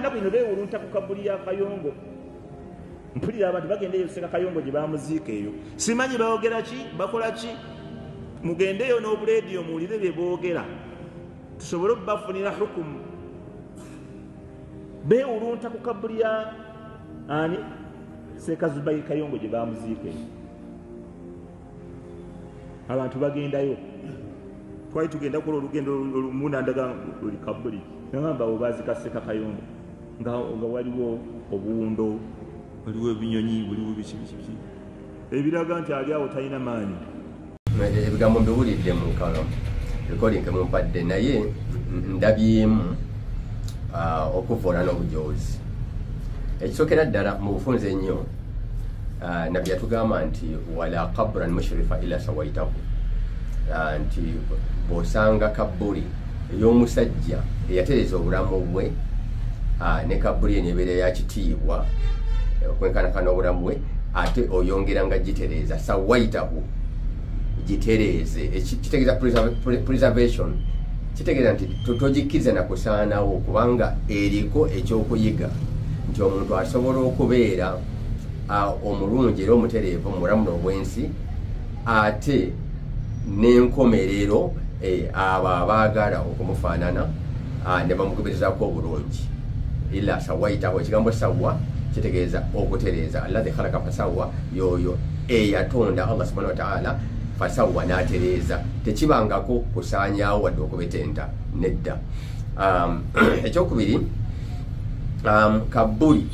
ennaku ino beewulunta ku kabuli ya Kayongo. Mpulira abantu bagendeyo Seka Kayongo gye bamuziika eyo. Simanyi baogera ki, bakola ki. Mugendeyo n'obuleediyo muwulire bye boogera, tusobole okubafunira hukumu. Beewulunta ku kabuli ya ani Seka Zubair Kayongo gye bamuziika eyo. Abantu bagendayo. Twali tugenda kukola olugendo olumunandaga luli kabuli. Nagamba obaazika Seka Kayongo nga waliwo obuwundo, waliwo ebinyonyi, waliwo biki. Ebiraga nti ali awo talina maanyi. Ebigambo mbiwulidde mu nkalo recording mumpadde naye ndabyemu okuvoola n'obujoozi. Ekisookera ddala mu bufunze ennyo nabbi yatugamba nti wala qabran mushrifa ila sawaitahu, nti bw'osanga kabbuli ey'omusajja eyatereza obulamu bwe ne kabbuli eneebeera ya kitiibwa okwenkanakana obulamu bwe, ate oyongera nga gitereeza sawaitahu, gitereeze. Kitegeeza preservation, kitegeeza nti togikkiriza na kusaanawo, kubanga eriko ekyokuyiga nti omuntu asobola okubeera omulungi era omutereevu mu bulamu obw'ensi, ate n'enkomerero abo abaagala okumufaanana ne bamugoberezaako obulungi. Ila sawaitahu, ekigambo sawa kitegeeza okutereeza. Alladhi khalaqa fasawa, yoyo eyatonda Allah subhanahu wa ta'ala fasawa n'atereeza, tekibangako kusaanyaawo wadde okubetenta, nedda. Ekyokubiri, kabbuli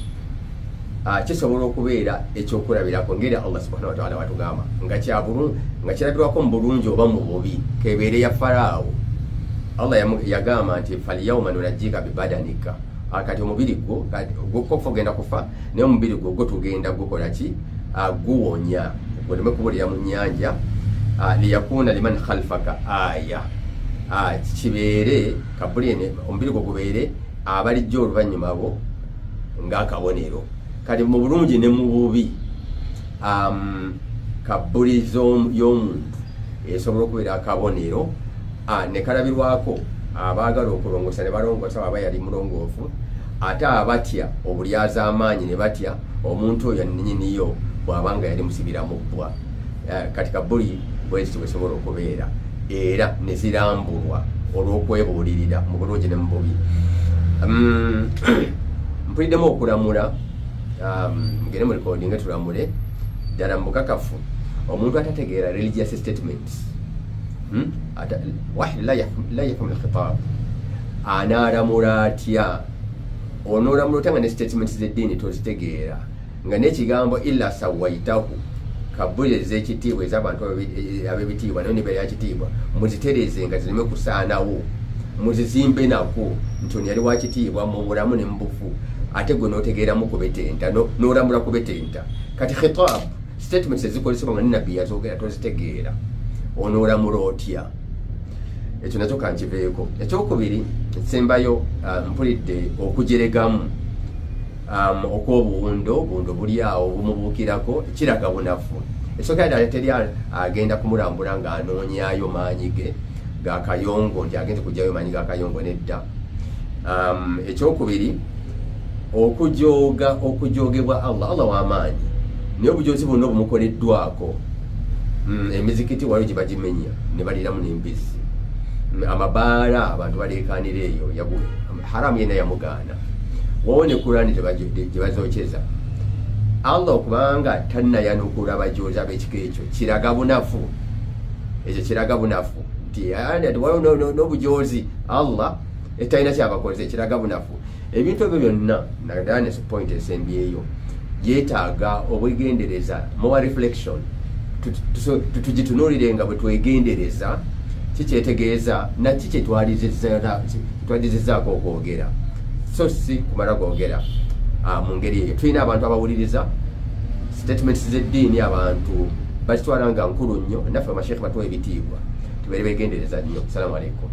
kisobola okubeera ekyokulabirako ngeri Allah subhanahu wa ta'ala watugamba nga kirabirwako mu bulungi oba mu bubi, kebeere ya Faraawo. Allah yagamba nti falyawma nunajjika bibadanika, kati omubiri gwo kofa ogenda kufa, naye omubiri gwo tugenda gukola ki, guwonya, oleme kubulira mu nnyanja, liyakuna liman khalfaka aya, kibeere kabbuli omubiri gwo gubeere abalijja oluvannyuma bo ng'akabonero. Kati mu bulungi ne mu bubi, kabbuli y'omuntu esobola okubeera akabonero, ne kalabirwako abaagala okulongosa ne balongosa aba yali mulongoofu, ate abatya obulyaza amaanyi ne batya omuntu oyo nnyiniyo bw'abanga yali musibira mu bbwa. Kati kabbuli bweziti bwesobola okubeera, era ne zirambulwa olw'okwebuulirira mu bulungi ne mu bubi. Mpuliddemu okulamula, mugende mu recording tulamule ddala mu bukakafu. Omuntu atategeera religious statements, wahid la yafhamu al-khitab, anaalamula atya? Onoolamula otanga ne statements z'eddiini tozitegeera, nga n'ekigambo illa sawaitahu, kabbuli ez'ekitiibwa ez'abantu ab'ebitiibwa nayo nibeera ya kitiibwa, muzitereeze nga zireme kusaanawo, muzizimbe nako nti ono yali wa kitiibwa mu bulamu ne mu bufu, ate gwe n'otegeeramu kubetenta, n'olamula kubetenta. Kati khitab, statements ezikozesebwa nga nnabbi yazoogera tozitegeera, onoolamula otya? Ekyo nakyo kankiveeko. Ekyokubiri, nsembayo mpulidde okujeregamu okw'obuwundo, obuwundo buli awo bumubuukirako, kiraga bunafu. Esookera ddala teri agenda kumulambula ng'anoonyaayo maanyi ge ga Kayongo, nti agenze kugyayo maanyi ga Kayongo, nedda. Ekyokubiri, okujoogebwa Allah w'amaanyi, naye obujoozi bwonna obumukoleddwako. Emizikiti waliwo gye bagimenya ne baliramu n'embizzi, amabaala abantu baleekaanira eyo, haramu yenna yamugaana. Wawo ne Kurani gye bazookeza. Allah okubanga tannayanukula abajoozi ab'ekika ekyo, kiraga bunafu. Ekyo kiraga bunafu nti waliwo n'obujoozi Allah etalina kyabakoze, kiraga bunafu. Ebintu ebyo byonna naddala ne point esembyeyo yeetaaga obwegendereza, more reflection. Tugitunuulire nga bwe twegendereza kikyetegeeza naki kye twalizizzaako okwogera, so si kumala kwogera mu ngeri eyo. Tulina abantu abawuliriza statements z'eddiini, abantu bakitwala nga nkulu nnyo, naffe amasheekhe batuwa ebitiibwa, tubeere begendereza nnyo. Assalamu alaikum.